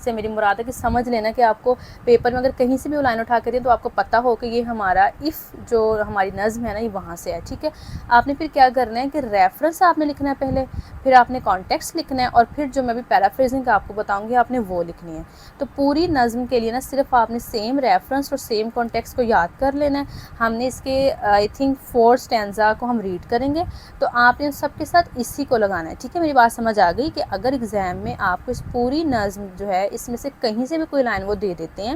سے میری مراد ہے کہ سمجھ لینا کہ آپ کو پیپر میں اگر کہیں سے بھی وہ لائن اٹھا کے دیں تو آپ کو پتہ ہو کہ یہ ہمارا اف جو ہماری نظم ہے نا یہ وہاں سے ہے. ٹھیک ہے, آپ نے پھر کیا کرنا ہے کہ ریفرنس آپ نے لکھنا ہے پہلے, پھر آپ نے کانٹیکسٹ لکھنا ہے, اور پھر جو میں بھی پیرافریزنگ آپ کو بتاؤں گی آپ نے وہ لکھنی ہے. تو پوری نظم کے لیے نا صرف آپ نے سیم ریفرنس اور سیم کانٹیکسٹ کو یاد کر لینا ہے. ہم نے اس کے آئی تھنک 4 اسٹینزا کو ہم ریڈ کریں گے, تو آپ نے سب کے ساتھ اسی کو لگانا ہے. ٹھیک ہے, میری بات سمجھ آ گئی کہ اگر ایگزام میں آپ کو اس پوری نظم جو ہے اس میں سے کہیں سے بھی کوئی لائن وہ دے دیتے ہیں,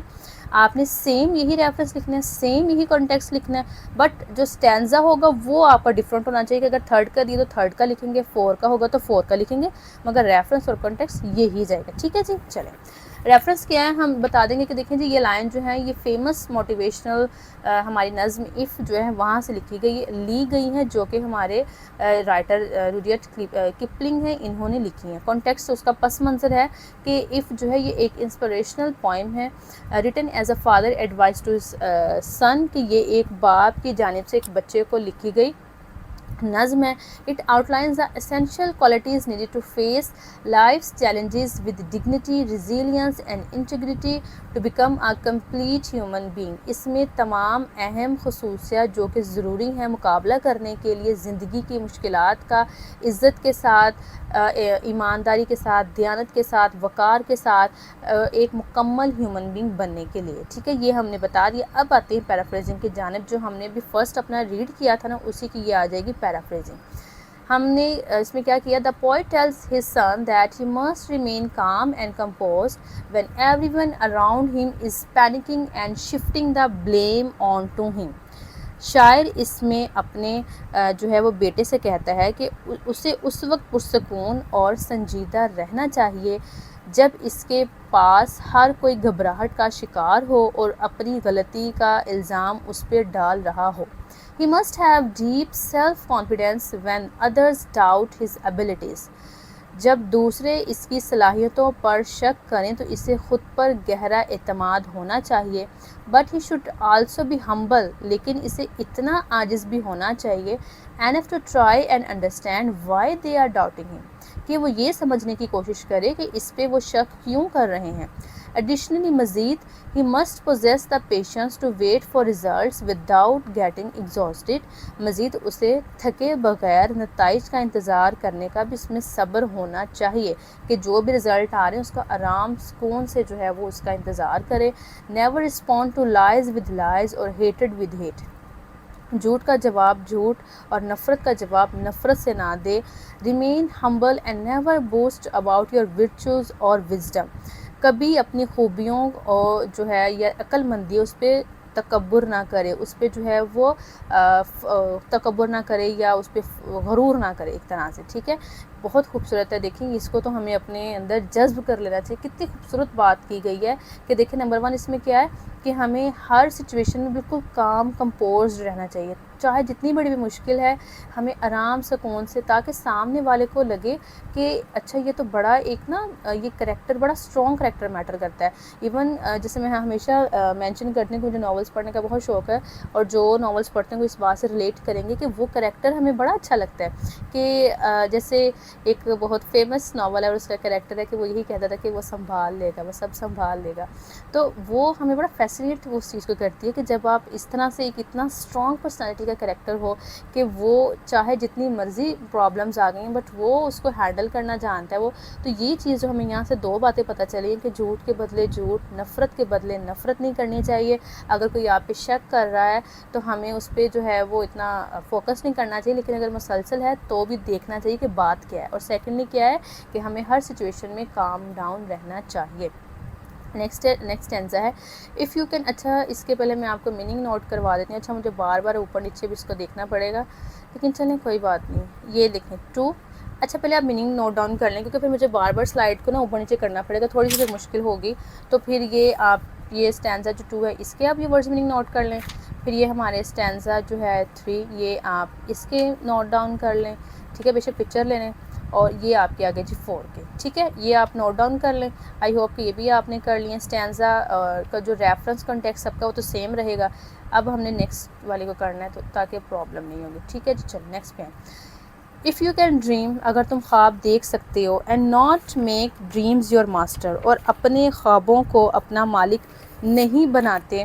آپ نے سیم یہی ریفرنس لکھنا ہے, سیم یہی کانٹیکسٹ لکھنا ہے, بٹ جو اسٹینزا ہوگا وہ آپ کا ڈفرینٹ ہونا چاہیے. کہ اگر 3rd کا دیے تو 3rd کا لکھیں گے, 4 کا ہوگا تو 4 کا لکھیں گے, مگر ریفرنس اور کانٹیکسٹ یہی جائے گا. ٹھیک ہے جی, چلیں ریفرنس کیا ہے ہم بتا دیں گے کہ دیکھیں جی یہ لائن جو ہے یہ فیمس موٹیویشنل ہماری نظم اف جو ہے وہاں سے لی گئی ہیں, جو کہ ہمارے رائٹر روڈیارڈ کپلنگ ہیں, انہوں نے لکھی ہیں. کانٹیکسٹ اس کا پس منظر ہے کہ اف جو ہے یہ ایک انسپریشنل پوئم ہے written as a father advice to son, کہ یہ ایک باپ کی جانب سے ایک بچے کو لکھی گئی نظم ہے. It outlines the essential qualities needed to face life's challenges with dignity, resilience and integrity to become a complete human being. اس میں تمام اہم خصوصیات جو کہ ضروری ہیں مقابلہ کرنے کے لیے زندگی کی مشکلات کا عزت کے ساتھ, ایمانداری کے ساتھ, دیانت کے ساتھ, وقار کے ساتھ ایک مکمل ہیومن بینگ بننے کے لیے. ٹھیک ہے, یہ ہم نے بتا دیا. اب آتے ہیں پیرافریزنگ کی جانب, جو ہم نے بھی فرسٹ اپنا ریڈ کیا تھا نا اسی کی یہ آ جائے گی پیرافریزنگ. ہم نے اس میں کیا کیا, the poet tells his son that he must remain calm and composed when everyone around him is panicking and shifting the blame on to him. شاعر اس میں اپنے جو ہے وہ بیٹے سے کہتا ہے کہ اسے اس وقت پرسکون اور سنجیدہ رہنا چاہیے جب اس کے پاس ہر کوئی گھبراہٹ کا شکار ہو اور اپنی غلطی کا الزام اس پہ ڈال رہا ہو. He must have deep self-confidence when others doubt his abilities. جب دوسرے اس کی صلاحیتوں پر شک کریں تو اسے خود پر گہرا اعتماد ہونا چاہیے. But he should also be humble, لیکن اسے اتنا عاجز بھی ہونا چاہیے enough to try and understand why they are doubting him, کہ وہ یہ سمجھنے کی کوشش کرے کہ اس پہ وہ شک کیوں کر رہے ہیں. Additionally, مزید he must possess the patience to wait for results without getting exhausted. مزید اسے تھکے بغیر نتائج کا انتظار کرنے کا بھی اس میں صبر ہونا چاہیے, کہ جو بھی رزلٹ آ رہے ہیں اس کا آرام سکون سے جو ہے وہ اس کا انتظار کرے. Never respond to lies with lies or hatred with hate. جھوٹ کا جواب جھوٹ اور نفرت کا جواب نفرت سے نہ دے. Remain humble and never boast about your virtues or wisdom. کبھی اپنی خوبیوں اور جو ہے یا عقل مندی اس پہ تکبر نہ کرے, اس پہ جو ہے وہ تکبر نہ کرے یا اس پہ غرور نہ کرے ایک طرح سے. ٹھیک ہے, بہت خوبصورت ہے. دیکھیں اس کو تو ہمیں اپنے اندر جذب کر لینا چاہیے. کتنی خوبصورت بات کی گئی ہے کہ دیکھیں نمبر 1 اس میں کیا ہے کہ ہمیں ہر سچویشن میں بالکل کام کمپوزڈ رہنا چاہیے, چاہے جتنی بڑی بھی مشکل ہے ہمیں آرام سکون سے, تاکہ سامنے والے کو لگے کہ اچھا یہ تو بڑا ایک نا یہ کریکٹر بڑا اسٹرانگ کریکٹر میٹر کرتا ہے. ایون جیسے میں ہمیشہ مینشن کرتی ہوں کہ مجھے ناولس پڑھنے کا بہت شوق ہے, اور جو ناولس پڑھتے ہیں وہ اس بات سے ریلیٹ کریں گے کہ وہ کریکٹر ہمیں بڑا اچھا لگتا ہے. کہ جیسے ایک بہت فیمس ناول ہے اور اس کا کریکٹر ہے کہ وہ یہی کہتا تھا کہ وہ سنبھال لے گا, وہ سب سنبھال لے گا. تو وہ ہمیں بڑا فیسینیٹ اس چیز کو کرتی ہے کہ جب آپ اس طرح سے ایک اتنا اسٹرانگ پرسنالٹی کا کریکٹر ہو کہ وہ چاہے جتنی مرضی پرابلمز آ گئی ہیں بٹ وہ اس کو ہینڈل کرنا جانتا ہے وہ. تو یہ چیز جو ہمیں یہاں سے 2 باتیں پتہ چلی ہیں کہ جھوٹ کے بدلے جھوٹ, نفرت کے بدلے نفرت نہیں کرنی چاہیے. اگر کوئی آپ پہ شک کر رہا ہے تو ہمیں اس پہ جو ہے وہ اتنا فوکس نہیں کرنا چاہیے, لیکن اگر مسلسل ہے تو بھی دیکھنا چاہیے کہ بات کیا ہے. اور سیکنڈلی کیا ہے کہ ہمیں ہر سچویشن میں کام ڈاؤن رہنا چاہیے. نیکسٹ اسٹینزا ہے اف یو کین. اچھا اس کے پہلے میں آپ کو میننگ نوٹ کروا دیتی ہوں. اچھا مجھے بار بار اوپر نیچے بھی اس کو دیکھنا پڑے گا, لیکن چلیں کوئی بات نہیں. یہ لکھیں 2. اچھا پہلے آپ میننگ نوٹ ڈاؤن کر لیں, کیونکہ پھر مجھے بار بار سلائڈ کو نا اوپر نیچے کرنا پڑے گا, تھوڑی سی پھر مشکل ہوگی. تو پھر یہ آپ یہ اسٹینزا جو 2 ہے اس کے آپ یہ ورڈز میننگ نوٹ کر لیں. پھر یہ ہمارے اسٹینزا جو ہے 3 یہ آپ اس کے نوٹ ڈاؤن کر لیں. ٹھیک ہے, بے شک پکچر لے لیں. اور یہ آپ کے آگے جی 4 کے. ٹھیک ہے, یہ آپ نوٹ ڈاؤن کر لیں. آئی ہوپ کہ یہ بھی آپ نے کر لیا. اسٹینزا کا جو ریفرنس کانٹیکسٹ سب کا وہ تو سیم رہے گا. اب ہم نے نیکسٹ والے کو کرنا ہے تو تاکہ پرابلم نہیں ہوگی. ٹھیک ہے جی, چلو نیکسٹ پہ ہیں. اف یو کین ڈریم، اگر تم خواب دیکھ سکتے ہو، and not make dreams your master, اور اپنے خوابوں کو اپنا مالک نہیں بناتے.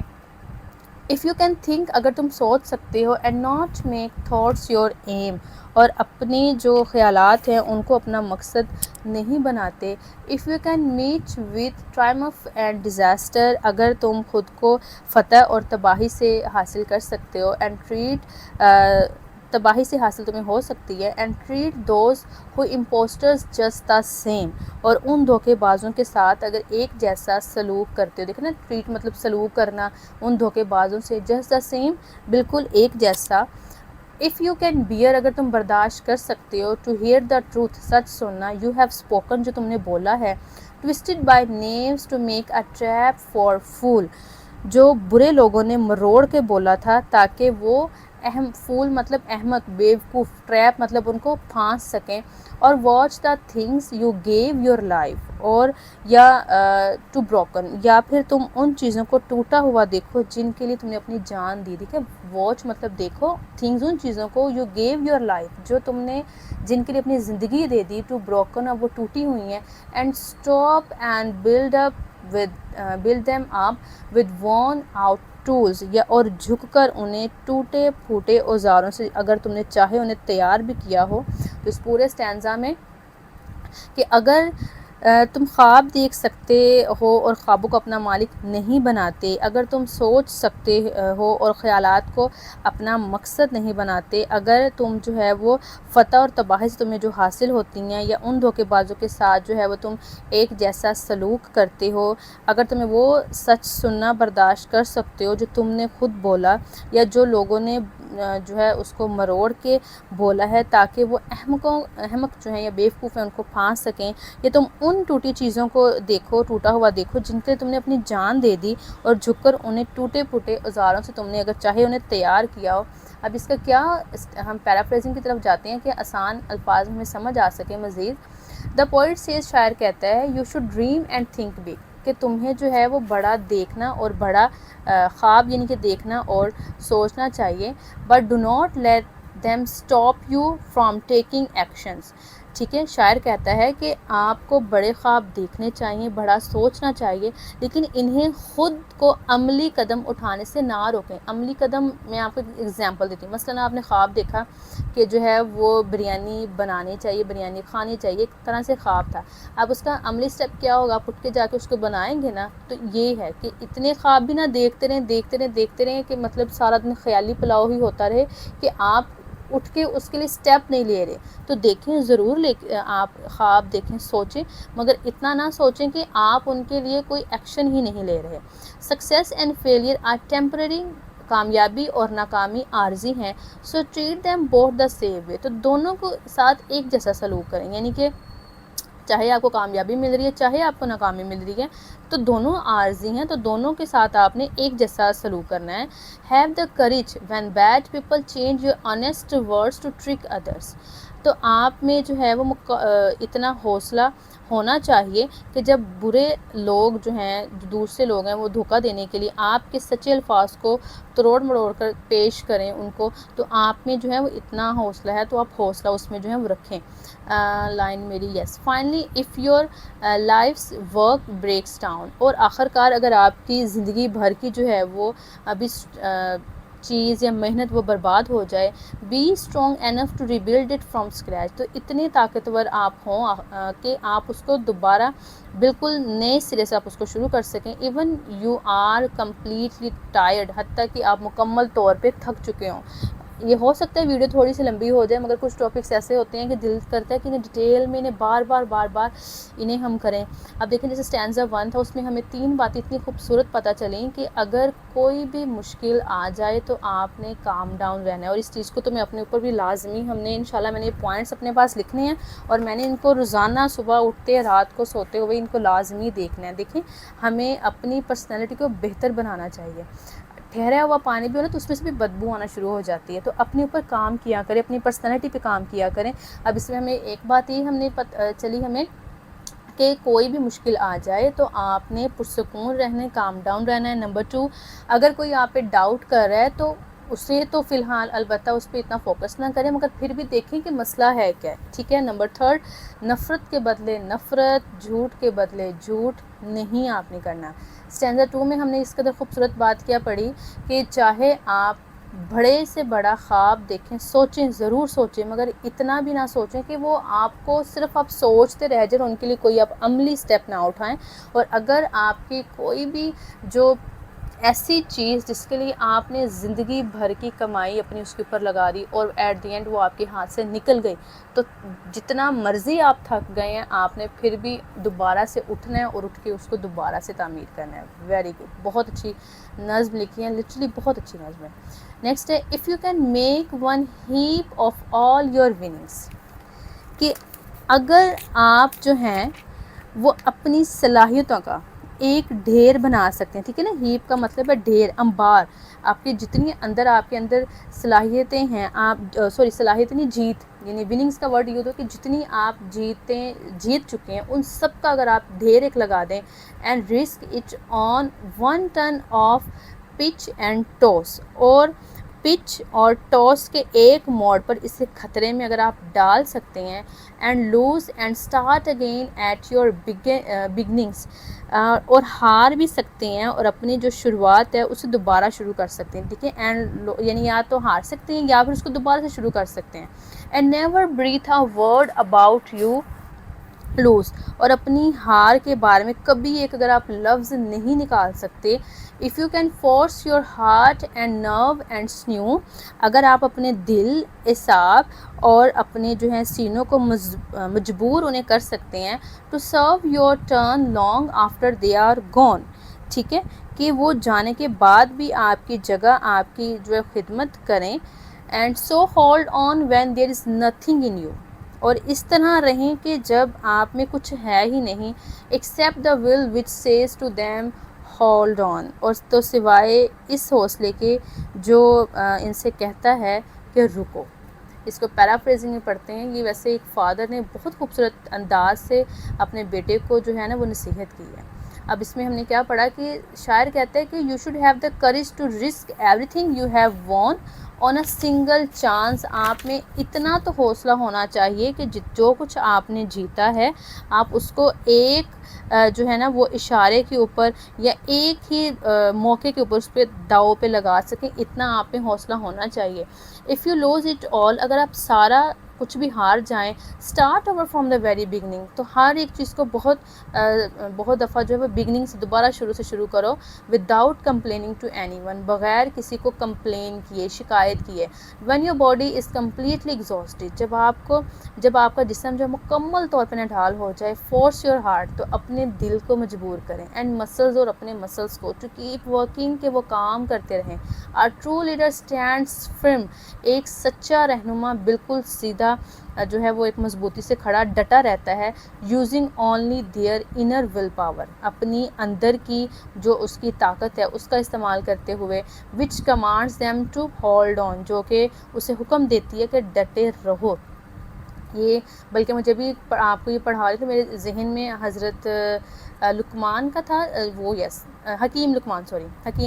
اف یو کین تھنک، اگر تم سوچ سکتے ہو، and not make thoughts your aim, اور اپنے جو خیالات ہیں ان کو اپنا مقصد نہیں بناتے. If you can meet with ٹرائمف and disaster, اگر تم خود کو فتح اور تباہی سے حاصل کر سکتے ہو، اینڈ ٹریٹ تباہی سے حاصل تمہیں ہو سکتی ہے. And treat those who impostors just the same, اور ان دھوکے بازوں کے ساتھ اگر ایک جیسا سلوک کرتے ہو. دیکھیں نا، ٹریٹ مطلب سلوک کرنا، ان دھوکے بازوں سے جسٹ دا سیم، بالکل ایک جیسا. اف یو کین بیئر، اگر تم برداشت کر سکتے ہو، ٹو ہیئر دا ٹروتھ، سچ سننا، یو ہیو اسپوکن، جو تم نے بولا ہے، twisted by news to make a trap for fool, جو برے لوگوں نے مروڑ کے بولا تھا تاکہ وہ فول مطلب احمق، بیوقوف، ٹریپ مطلب ان کو پھانس سکیں. اور watch the things you give your life, اور یا ٹو بروکن، یا پھر تم ان چیزوں کو ٹوٹا ہوا دیکھو جن کے لیے تم نے اپنی جان دی. ٹھیک ہے، واچ مطلب دیکھو، تھنگز ان چیزوں کو، یو گیو یور لائف، جو تم نے جن کے لیے اپنی زندگی دے دی. ٹو بروکن، اب وہ ٹوٹی ہوئی ہیں. And stop and build them up with worn out tools, یا اور جھک کر انہیں ٹوٹے پھوٹے اوزاروں سے اگر تم نے چاہے انہیں تیار بھی کیا ہو. تو اس پورے اسٹینزا میں کہ اگر تم خواب دیکھ سکتے ہو اور خوابوں کو اپنا مالک نہیں بناتے، اگر تم سوچ سکتے ہو اور خیالات کو اپنا مقصد نہیں بناتے، اگر تم جو ہے وہ فتح اور تباہی سے تمہیں جو حاصل ہوتی ہیں، یا ان دھوکے بازوں کے ساتھ جو ہے وہ تم ایک جیسا سلوک کرتے ہو، اگر تمہیں وہ سچ سننا برداشت کر سکتے ہو جو تم نے خود بولا، یا جو لوگوں نے جو ہے اس کو مروڑ کے بولا ہے تاکہ وہ احمق جو ہیں یا بیوقوف ہیں ان کو پھانس سکیں. یا تم ان ٹوٹی چیزوں کو دیکھو، ٹوٹا ہوا دیکھو جن کے تم نے اپنی جان دے دی، اور جھک کر انہیں ٹوٹے پھوٹے اوزاروں سے تم نے اگر چاہے انہیں تیار کیا ہو. اب اس کا کیا، ہم پیرافریزنگ کی طرف جاتے ہیں کہ آسان الفاظ میں ہمیں سمجھ آ سکے مزید. دا پوئٹ سیز، شاعر کہتا ہے، you should dream and think big, کہ تمہیں جو ہے وہ بڑا دیکھنا اور بڑا خواب یعنی کہ دیکھنا اور سوچنا چاہیے. But do not let them stop you from taking actions. ٹھیک ہے، شاعر کہتا ہے کہ آپ کو بڑے خواب دیکھنے چاہیے، بڑا سوچنا چاہیے، لیکن انہیں خود کو عملی قدم اٹھانے سے نہ روکیں. عملی قدم میں آپ کو ایک ایگزامپل دیتی ہوں. مثلاً آپ نے خواب دیکھا کہ جو ہے وہ بریانی بنانی چاہیے، بریانی کھانی چاہیے، ایک طرح سے خواب تھا. اب اس کا عملی سٹیپ کیا ہوگا؟ آپ اٹھ کے جا کے اس کو بنائیں گے نا. تو یہ ہے کہ اتنے خواب بھی نہ دیکھتے رہیں کہ مطلب سارا دن خیالی پلاؤ ہی ہوتا رہے کہ آپ اٹھ کے اس کے لیے سٹیپ نہیں لے رہے. تو دیکھیں ضرور، آپ خواب دیکھیں، سوچیں، مگر اتنا نہ سوچیں کہ آپ ان کے لیے کوئی ایکشن ہی نہیں لے رہے. Success and failure are temporary, کامیابی اور ناکامی عارضی ہیں. So treat them both the same way, تو دونوں کو ساتھ ایک جیسا سلوک کریں. یعنی کہ چاہے آپ کو کامیابی مل رہی ہے، چاہے آپ کو ناکامی مل رہی ہے، تو دونوں عارضی ہیں، تو دونوں کے ساتھ آپ نے ایک جیسا سلوک کرنا ہے. Have the courage when bad people change your honest words to trick others, تو آپ میں جو ہے وہ اتنا حوصلہ ہونا چاہیے کہ جب برے لوگ جو ہیں، جو دوسرے لوگ ہیں، وہ دھوکہ دینے کے لیے آپ کے سچے الفاظ کو تروڑ مروڑ کر پیش کریں ان کو، تو آپ میں جو ہے وہ اتنا حوصلہ ہے، تو آپ حوصلہ اس میں جو ہے وہ رکھیں. لائن میری yes. Finally if your life's work breaks down, اور آخر کار اگر آپ کی زندگی بھر کی جو ہے وہ ابھی چیز یا محنت وہ برباد ہو جائے، be strong enough to rebuild it from scratch, تو اتنے طاقتور آپ ہوں کہ آپ اس کو دوبارہ بالکل نئے سرے سے آپ اس کو شروع کر سکیں. Even you are completely tired, حتیٰ کہ آپ مکمل طور پہ تھک چکے ہوں. یہ ہو سکتا ہے ویڈیو تھوڑی سی لمبی ہو جائے، مگر کچھ ٹاپکس ایسے ہوتے ہیں کہ دل کرتا ہے کہ انہیں ڈیٹیل میں انہیں بار بار انہیں ہم کریں. اب دیکھیں جیسے اسٹینزا 1 تھا، اس میں ہمیں 3 باتیں اتنی خوبصورت پتہ چلیں کہ اگر کوئی بھی مشکل آ جائے تو آپ نے کام ڈاؤن رہنا ہے. اور اس چیز کو تو میں اپنے اوپر بھی لازمی، ہم نے انشاءاللہ میں نے یہ پوائنٹس اپنے پاس لکھنے ہیں، اور میں نے ان کو روزانہ صبح اٹھتے رات کو سوتے ہوئے ان کو لازمی دیکھنا ہے. دیکھیں، ہمیں اپنی پرسنالٹی کو بہتر بنانا چاہیے. ٹھہرا ہوا پانی بھی ہو نا تو اس میں سے بھی بدبو آنا شروع ہو جاتی ہے. تو اپنے اوپر کام کیا کریں، اپنی پرسنالٹی پہ کام کیا کریں. اب اس میں ہمیں ایک بات یہ ہم نے چلی ہمیں کہ کوئی بھی مشکل آ جائے تو آپ نے پرسکون رہنا ہے، کام ڈاؤن رہنا ہے. نمبر 2، اگر کوئی آپ پہ ڈاؤٹ کر رہا ہے تو اسے تو فی الحال البتہ اس پہ اتنا فوکس نہ کریں، مگر پھر بھی دیکھیں کہ مسئلہ ہے کیا ہے، ٹھیک ہے۔ نمبر 3، نفرت کے بدلے نفرت، جھوٹ کے بدلے جھوٹ نہیں آپ نے کرنا۔ اسٹینزا 2 میں ہم نے اس قدر خوبصورت بات کیا پڑھی کہ چاہے آپ بڑے سے بڑا خواب دیکھیں، سوچیں، ضرور سوچیں، مگر اتنا بھی نہ سوچیں کہ وہ آپ کو صرف آپ سوچتے رہ جائیں، ان کے لیے کوئی آپ عملی سٹیپ نہ اٹھائیں۔ اور اگر آپ کی کوئی بھی جو ایسی چیز جس کے لیے آپ نے زندگی بھر کی کمائی اپنی اس کے اوپر لگا دی اور ایٹ دی اینڈ وہ آپ کے ہاتھ سے نکل گئی، تو جتنا مرضی آپ تھک گئے ہیں، آپ نے پھر بھی دوبارہ سے اٹھنا ہے اور اٹھ کے اس کو دوبارہ سے تعمیر کرنا ہے۔ ویری گڈ، بہت اچھی نظم لکھی ہے، لٹرلی بہت اچھی نظم ہے۔ نیکسٹ ہے if you can make one heap of all your winnings, کہ اگر آپ جو ہیں وہ اپنی صلاحیتوں کا ایک ڈھیر بنا سکتے ہیں، ٹھیک ہے نا، ہیپ کا مطلب ہے ڈھیر، انبار، آپ کی جتنی آپ کے اندر صلاحیتیں ہیں، صلاحیت نہیں، جیت، یعنی وننگس کا ورڈ یہ ہوتا ہے کہ جتنی آپ جیت چکے ہیں ان سب کا اگر آپ ڈھیر ایک لگا دیں، and risk it on 1 turn of pitch and toss, اور پچ اور ٹاس کے ایک موڑ پر اسے خطرے میں اگر آپ ڈال سکتے ہیں، and lose and start again at your beginnings, اور ہار بھی سکتے ہیں اور اپنی جو شروعات ہے اسے دوبارہ شروع کر سکتے ہیں، ٹھیک ہے، اینڈ یعنی یا تو ہار سکتے ہیں یا پھر اس کو دوبارہ سے شروع کر سکتے ہیں۔ And never breathe a word about you lose, اور اپنی ہار کے بارے میں کبھی ایک اگر آپ لفظ نہیں نکال سکتے، if you can force your heart and nerve and sinew, اگر آپ اپنے دل، اعصاب اور اپنے جو ہیں سینوں کو مجبور انہیں کر سکتے ہیں، to serve your turn long after they are gone, ٹھیک ہے، کہ وہ جانے کے بعد بھی آپ کی جگہ آپ کی جو ہے خدمت کریں، and so hold on when there is nothing in you, اور اس طرح رہیں کہ جب آپ میں کچھ ہے ہی نہیں، except the will which says to them hold on, اور تو سوائے اس حوصلے کے جو ان سے کہتا ہے کہ رکو۔ اس کو پیرافریزنگ میں پڑھتے ہیں، یہ ویسے ایک فادر نے بہت خوبصورت انداز سے اپنے بیٹے کو جو ہے نا وہ نصیحت کی ہے۔ اب اس میں ہم نے کیا پڑھا کہ شاعر کہتا ہے کہ you should have the courage to risk everything you have won on a single chance, آپ میں اتنا تو حوصلہ ہونا چاہیے کہ جو کچھ آپ نے جیتا ہے آپ اس کو ایک جو ہے نا وہ اشارے کے اوپر یا ایک ہی موقع کے اوپر اس پہ داؤ پہ لگا سکیں، اتنا آپ میں حوصلہ ہونا چاہیے۔ If you lose it all, اگر آپ سارا کچھ بھی ہار جائیں، start over from the very beginning, تو ہر ایک چیز کو بہت دفعہ جو ہے وہ بگننگ سے دوبارہ شروع کرو، without complaining to anyone, بغیر کسی کو کمپلین کیے، شکایت کیے۔ When your body is completely exhausted, جب آپ کا جسم جو مکمل طور پہ نڈھال ہو جائے، فورس یور ہارٹ، تو اپنے دل کو مجبور کریں، اینڈ مسلز، اور اپنے مسلز کو، ٹو کیپ ورکنگ، کہ وہ کام کرتے رہیں۔ آ ٹرو لیڈر اسٹینڈس فرم، ایک سچا رہنما بالکل سیدھا جو ہے وہ ایک مضبوطی سے کھڑا ڈٹا رہتا ہے، using only their inner will power, اپنی اندر کی جو اس کی طاقت ہے اس کا استعمال کرتے ہوئے، which commands them to hold on, جو کہ اسے حکم دیتی ہے کہ ڈٹے رہو۔ یہ بلکہ مجھے بھی آپ کو یہ پڑھا رہی تو میرے ذہن میں حضرت لقمان کا تھا، وہ حکیم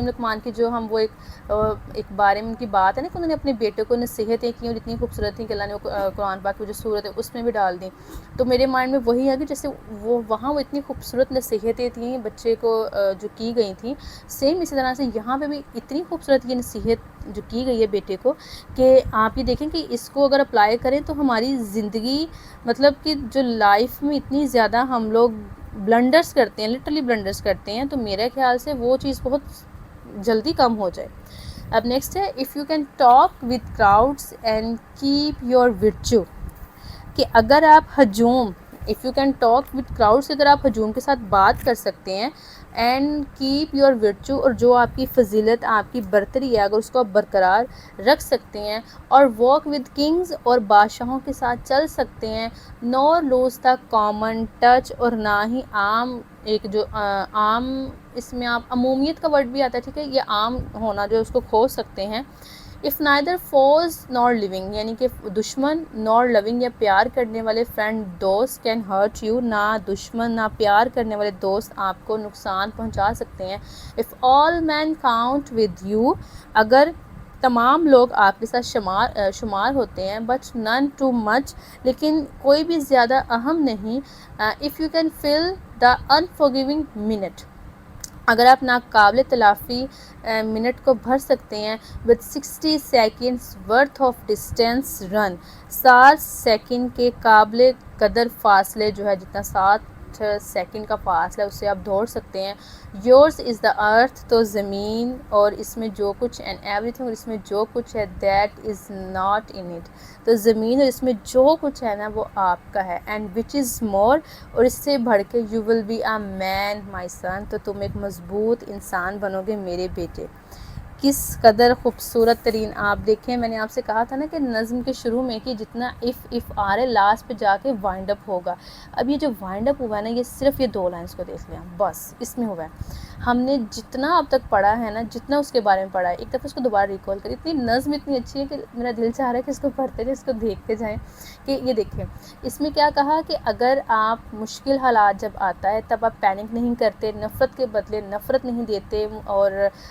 لقمان کی جو ہم وہ ایک بارے میں ان کی بات ہے نا کہ انہوں نے اپنے بیٹے کو نصیحتیں کی اور اتنی خوبصورت تھیں کہ اللہ نے قرآن پاک کی جو صورت ہے اس میں بھی ڈال دیں، تو میرے مائنڈ میں وہی ہے کہ جیسے وہاں وہ اتنی خوبصورت نصیحتیں تھیں بچے کو جو کی گئی تھیں، سیم اسی طرح سے یہاں پہ بھی اتنی خوبصورت یہ نصیحت جو کی گئی ہے بیٹے کو، کہ آپ یہ دیکھیں کہ اس کو اگر اپلائی کریں تو ہماری زندگی، مطلب کہ جو لائف میں اتنی زیادہ ہم لوگ بلنڈرز کرتے ہیں، لٹرلی بلنڈرز کرتے ہیں، تو میرے خیال سے وہ چیز بہت جلدی کم ہو جائے۔ اب نیکسٹ ہے if you can talk with crowds and keep your virtue, کہ اگر آپ if you can talk with crowds, اگر آپ ہجوم کے ساتھ بات کر سکتے ہیں، اینڈ کیپ یور ورچو، اور جو آپ کی فضیلت، آپ کی برتری ہے، اگر اس کو آپ برقرار رکھ سکتے ہیں، اور واک ود کنگز، اور بادشاہوں کے ساتھ چل سکتے ہیں، نور لوز دا کامن ٹچ، اور نہ ہی ایک جو عام، اس میں آپ عمومیت کا ورڈ بھی آتا ہے، ٹھیک ہے، یہ عام ہونا جو اس کو کھو سکتے ہیں۔ اف نائدر فوز نار لیونگ، یعنی کہ دشمن نار لونگ، یا پیار کرنے والے فرینڈ دوست، کین ہرٹ یو، نہ دشمن نہ پیار کرنے والے دوست آپ کو نقصان پہنچا سکتے ہیں۔ If all men count with you, اگر تمام لوگ آپ کے ساتھ شمار ہوتے ہیں بٹ نن ٹو مچ، لیکن کوئی بھی زیادہ اہم نہیں. If you can fill the unforgiving minute, اگر آپ ناقابل تلافی منٹ کو بھر سکتے ہیں. with 60 seconds worth of distance run، 60 second کے قابل قدر فاصلے جو ہے، جتنا 60 سیکنڈ کا فاصلہ اسے آپ دوڑ سکتے ہیں. yours is the earth، تو زمین اور اس میں جو کچھ and everything، اور اس میں جو کچھ ہے that is not in it، تو زمین اور اس میں جو کچھ ہے نا وہ آپ کا ہے. and which is more، اور اس سے بڑھ کے you will be a man my son، تو تم ایک مضبوط انسان بنو گے میرے بیٹے. کس قدر خوبصورت ترین. آپ دیکھیں میں نے آپ سے کہا تھا نا کہ نظم کے شروع میں کہ جتنا اف آ رہے لاسٹ پہ جا کے وائنڈ اپ ہوگا. اب یہ جو وائنڈ اپ ہوا ہے نا، یہ صرف یہ 2 لائنس کو دیکھ لیں بس، اس میں ہوا ہے. ہم نے جتنا اب تک پڑھا ہے نا، جتنا اس کے بارے میں پڑھا ہے، ایک دفعہ اس کو دوبارہ ریکال کریں. اتنی نظم اتنی اچھی ہے کہ میرا دل چاہ رہا ہے کہ اس کو پڑھتے جائیں، اس کو دیکھتے جائیں. کہ یہ دیکھیں اس میں کیا کہا کہ اگر آپ مشکل حالات جب آتا ہے تب آپ پینک نہیں کرتے، نفرت کے بدلے نفرت نہیں دیتے، اور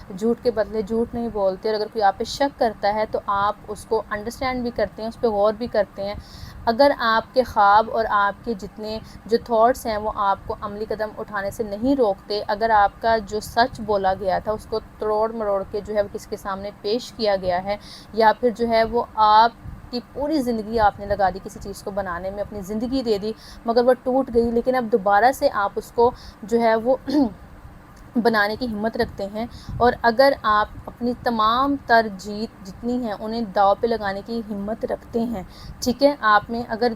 جھوٹ کے بدلے جھوٹ نہیں بولتے. اور اگر کوئی آپ پہ شک کرتا ہے تو آپ اس کو انڈرسٹینڈ بھی کرتے ہیں، اس پہ غور بھی کرتے ہیں. اگر آپ کے خواب اور آپ کے جتنے جو تھاٹس ہیں وہ آپ کو عملی قدم اٹھانے سے نہیں روکتے، اگر آپ کا جو سچ بولا گیا تھا اس کو توڑ مروڑ کے جو ہے وہ کس کے سامنے پیش کیا گیا ہے، یا پھر جو ہے وہ آپ کی پوری زندگی آپ نے لگا دی کسی چیز کو بنانے میں، اپنی زندگی دے دی مگر وہ ٹوٹ گئی، لیکن اب دوبارہ سے آپ اس کو جو ہے وہ بنانے کی ہمت رکھتے ہیں. اور اگر آپ اپنی تمام تر جیت جتنی ہیں انہیں داؤ پہ لگانے کی ہمت رکھتے ہیں، ٹھیک ہے، آپ میں اگر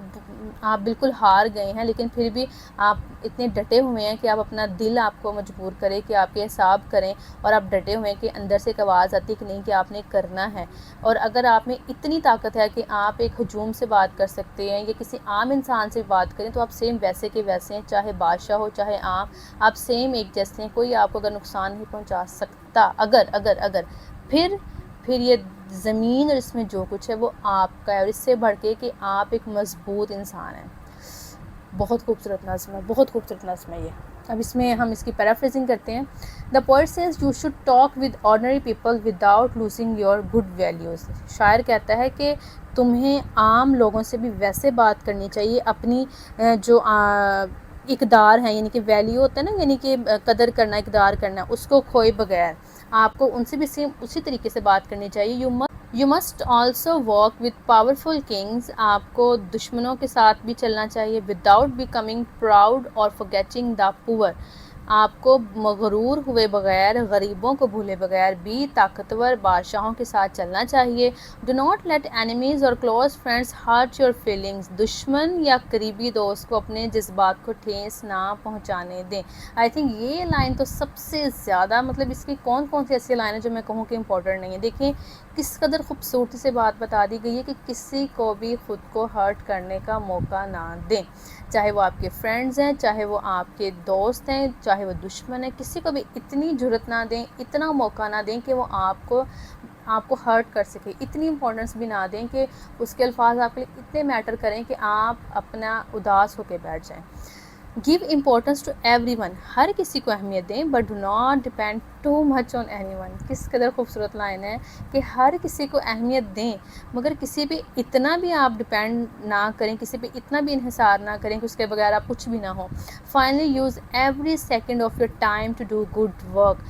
آپ بالکل ہار گئے ہیں لیکن پھر بھی آپ اتنے ڈٹے ہوئے ہیں کہ آپ اپنا دل آپ کو مجبور کرے کہ آپ کے حساب کریں، اور آپ ڈٹے ہوئے ہیں کہ اندر سے ایک آواز آتی ہے کہ نہیں کہ آپ نے کرنا ہے. اور اگر آپ میں اتنی طاقت ہے کہ آپ ایک ہجوم سے بات کر سکتے ہیں یا کسی عام انسان سے بات کریں، تو آپ سیم ویسے کے ویسے ہیں، چاہے بادشاہ ہو چاہے عام، آپ سیم ایک جیسے ہیں. کوئی آپ کو اگر نقصان نہیں پہنچا سکتا، اگر پھر یہ زمین اور اس میں جو کچھ ہے وہ آپ کا ہے. اور اس سے بڑھ کے کہ آپ ایک مضبوط انسان ہیں. بہت خوبصورت نظم ہے، بہت خوبصورت نظم ہے یہ. اب اس میں ہم اس کی پیرافریزنگ کرتے ہیں. دا poet says you should talk with ordinary people without losing your good values. شاعر کہتا ہے کہ تمہیں عام لوگوں سے بھی ویسے بات کرنی چاہیے، اپنی جو اقدار ہیں یعنی کہ ویلیو ہوتا ہے نا، یعنی کہ قدر کرنا، اقدار کرنا، اس کو کھوئے بغیر آپ کو ان سے بھی سیم اسی طریقے سے بات کرنی چاہیے. You must also walk with powerful kings. آپ کو دشمنوں کے ساتھ بھی چلنا چاہیے. without becoming proud or forgetting the poor. آپ کو مغرور ہوئے بغیر، غریبوں کو بھولے بغیر بھی طاقتور بادشاہوں کے ساتھ چلنا چاہیے. do not let enemies or close friends hurt your feelings. دشمن یا قریبی دوست کو اپنے جذبات کو ٹھیس نہ پہنچانے دیں. آئی تھنک یہ لائن تو سب سے زیادہ، مطلب اس کی کون سی ایسی لائن ہے جو میں کہوں کہ امپورٹنٹ نہیں ہے. دیکھیں کس قدر خوبصورتی سے بات بتا دی گئی ہے کہ کسی کو بھی خود کو ہرٹ کرنے کا موقع نہ دیں، چاہے وہ آپ کے فرینڈز ہیں، چاہے وہ آپ کے دوست ہیں، چاہے وہ دشمن ہیں. کسی کو بھی اتنی جرأت نہ دیں، اتنا موقع نہ دیں کہ وہ آپ کو ہرٹ کر سکے. اتنی امپورٹنس بھی نہ دیں کہ اس کے الفاظ آپ کے لیے اتنے میٹر کریں کہ آپ اپنا اداس ہو کے بیٹھ جائیں. give importance to everyone. ہر کسی کو اہمیت دیں but do not depend too much on anyone. کس قدر خوبصورت لائن ہے کہ ہر کسی کو اہمیت دیں مگر کسی پہ اتنا بھی آپ ڈپینڈ نہ کریں، کسی پہ اتنا بھی انحصار نہ کریں کہ اس کے بغیر آپ کچھ بھی نہ ہوں. finally use every second of your time to do good work.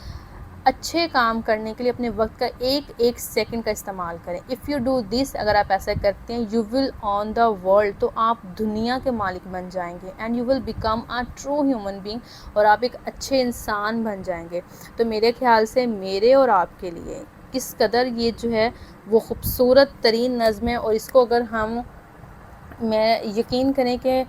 اچھے کام کرنے کے لیے اپنے وقت کا ایک سیکنڈ کا استعمال کریں. اف یو ڈو دس، اگر آپ ایسا کرتے ہیں، you will on the world, تو آپ دنیا کے مالک بن جائیں گے. And you will become a true human being, اور آپ ایک اچھے انسان بن جائیں گے. تو میرے خیال سے میرے اور آپ کے لیے کس قدر یہ جو ہے وہ خوبصورت ترین نظم ہے. اور اس کو اگر میں یقین کریں کہ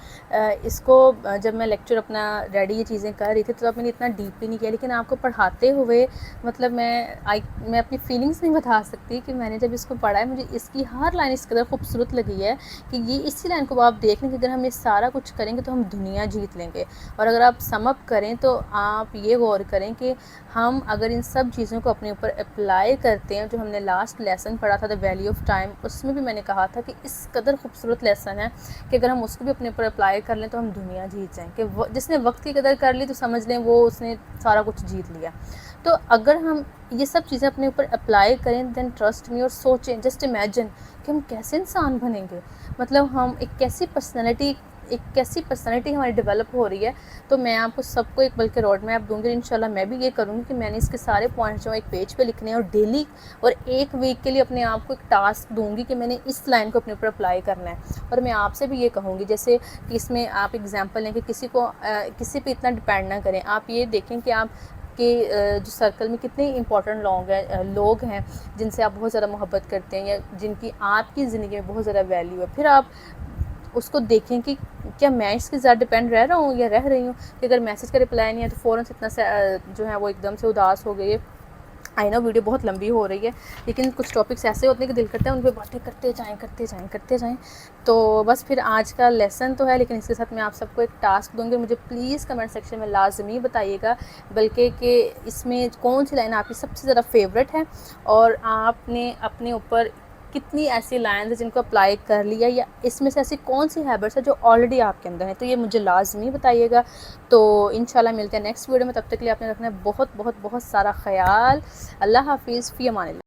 اس کو جب میں لیکچر اپنا ریڈی یہ چیزیں کر رہی تھی تو اب میں نے اتنا ڈیپلی نہیں کیا، لیکن آپ کو پڑھاتے ہوئے مطلب میں اپنی فیلنگس نہیں بتا سکتی کہ میں نے جب اس کو پڑھا ہے مجھے اس کی ہر لائن اس قدر خوبصورت لگی ہے کہ یہ اسی لائن کو آپ دیکھ لیں کہ اگر ہم یہ سارا کچھ کریں گے تو ہم دنیا جیت لیں گے. اور اگر آپ سم اپ کریں تو آپ یہ غور کریں کہ ہم اگر ان سب چیزوں کو اپنے اوپر اپلائی کرتے ہیں، جو ہم نے لاسٹ لیسن پڑھا تھا دا ویلیو آف ٹائم، اس میں بھی میں نے کہا تھا کہ اس قدر خوبصورت لیسن ہے ہے کہ اگر ہم اس کو بھی اپنے اوپر اپلائی کر لیں تو ہم دنیا جیت جائیں، کہ جس نے وقت کی قدر کر لی تو سمجھ لیں وہ اس نے سارا کچھ جیت لیا۔ تو اگر ہم یہ سب چیزیں اپنے اوپر اپلائی کریں دین ٹرسٹ می، اور سوچیں، جسٹ امیجن کہ ہم کیسے انسان بنیں گے، مطلب ہم ایک کیسی پرسنالٹی ہماری ڈیولپ ہو رہی ہے۔ تو میں آپ کو سب کو ایک بلکہ روڈ میپ دوں گی، انشاءاللہ میں بھی یہ کروں گی کہ میں نے اس کے سارے پوائنٹس جو ایک پیج پہ لکھنے ہیں، اور ڈیلی اور ایک ویک کے لیے اپنے آپ کو ایک ٹاسک دوں گی کہ میں نے اس لائن کو اپنے اوپر اپلائی کرنا ہے۔ اور میں آپ سے بھی یہ کہوں گی، جیسے کہ اس میں آپ اگزامپل لیں کہ کسی پہ اتنا ڈپینڈ نہ کریں، آپ یہ دیکھیں کہ آپ کہ جو سرکل میں کتنے امپورٹنٹ لوگ ہیں جن سے آپ بہت زیادہ محبت کرتے ہیں، یا جن کی آپ کی زندگی میں بہت زیادہ ویلیو ہے، پھر آپ اس کو دیکھیں کہ کیا میں اس کے زیادہ ڈپینڈ رہ رہا ہوں یا رہ رہی ہوں، کہ اگر میسج کا رپلائی نہیں ہے تو فوراً سے اتنا جو ہے وہ ایک دم سے اداس ہو گئی ہے۔ آئی نو ویڈیو بہت لمبی ہو رہی ہے، لیکن کچھ ٹاپکس ایسے ہوتے ہیں کہ دل کرتا ہے ان پہ باتیں کرتے جائیں۔ تو بس پھر آج کا لیسن تو ہے، لیکن اس کے ساتھ میں آپ سب کو ایک ٹاسک دوں گی، مجھے پلیز کمنٹ سیکشن میں لازمی بتائیے گا بلکہ کہ اس میں کون سی لائن آپ کی سب سے زیادہ فیوریٹ ہے، اور آپ نے اپنے اوپر کتنی ایسی لائنز ہیں جن کو اپلائی کر لیا، یا اس میں سے ایسی کون سی ہیبٹس ہے جو آلریڈی آپ کے اندر ہے، تو یہ مجھے لازمی بتائیے گا۔ تو انشاءاللہ ملتے ہیں نیکسٹ ویڈیو میں، تب تک کے لیے آپ نے رکھنا ہے بہت بہت بہت سارا خیال۔ اللہ حافظ، فی امان اللہ۔